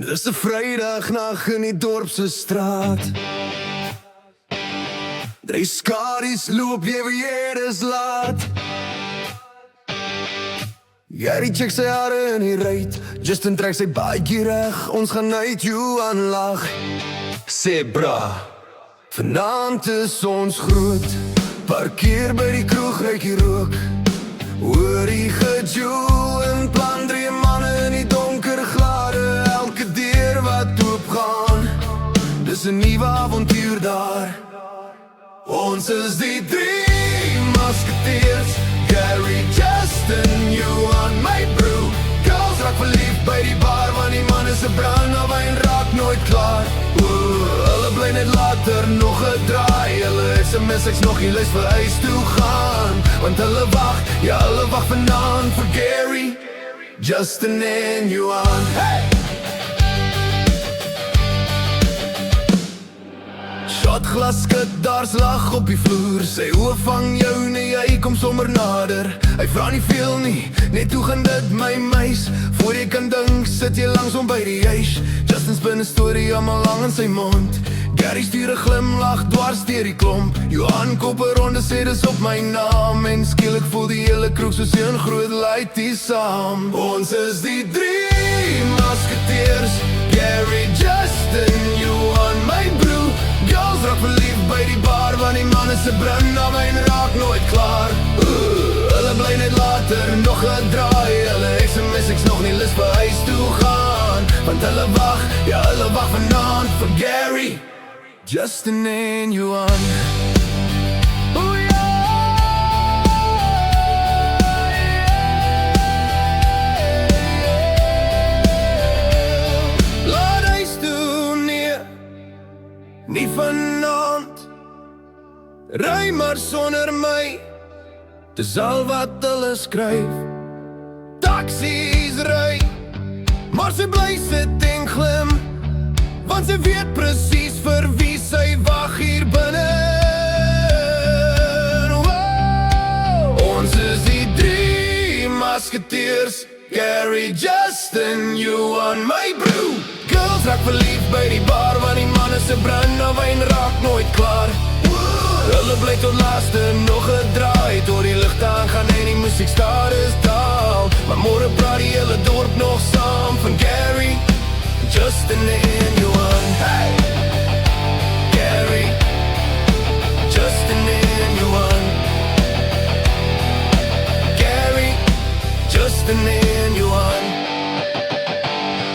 Dis 'n Vrydagnag in die dorpse straat. Drie skaries loop jy weer is laat. Gary check sy hare in die ruit. Justin trek sy baadjie reg. Ons gaan uit Johan lag. Sê bra, vanaand is ons groot. Parkeer by die kroeg, ruik die rook. Hoor die gejoel en plan drie manne in die donker glade. Elke deur wat oopgaan, dis 'n nuwe avontuur daar. Ons is die drie musketeers, Gary, Justin, Johan, my broer. Girls raak verliefd by die bar, want die man is 'n brandewyn raak nooit klaar. Hulle bly net later nog 'n draai. Hulle SMS ek's nog nie lus vir huis toe gaan, want hulle wag, ja hulle wag vanaand vir Gary, Justin en Johan. Hey! Shotglas skud, daar's lag op die vloer. Sy oë vang jou nee, jy kom sommer nader. Hy vra nie veel nie, net hoe gaan dit my meis? Voor jy kan dink, sit jy langs hom by die huis. Justin spin 'n storie almal lang in sy mond. Gary stuur 'n glimlag dwars deur die klomp. Johan koop 'n ronde sê dis op my naam. En skielik voel die hele kroeg soos 'n groot laaitie saam. Ons is die drie musketeers, Gary, Justin, Johan, my broer. Girls raak verliefd by die bar, want die man is 'n brandewyn raak nooit klaar. Hulle bly net later nog 'n draai. Hulle SMS ek's nog nie lus vir huis toe gaan, want hulle wag, ja hulle wag vanaand vir Gary, Justin en Johan. Laat huis toe neer, nie vanaand. Ry maar sonder my, dis al wat hulle skryf. Taksies ry, maar sy bly sit en glim, want sy weet presies vir wie sy wag hier binne. Ons is die drie musketeers, Gary, Justin, Johan, my broer. Girls raak verliefd by die bar, want die man is 'n brandewyn raak nooit klaar. Hulle bly tot laaste nog 'n draai, tot die ligte aangaan en die musiek stadig daal. Maar môre praat die hele dorp nog saam van Gary, Justin en Johan. Hey! Gary, Justin en Johan. Gary, Justin en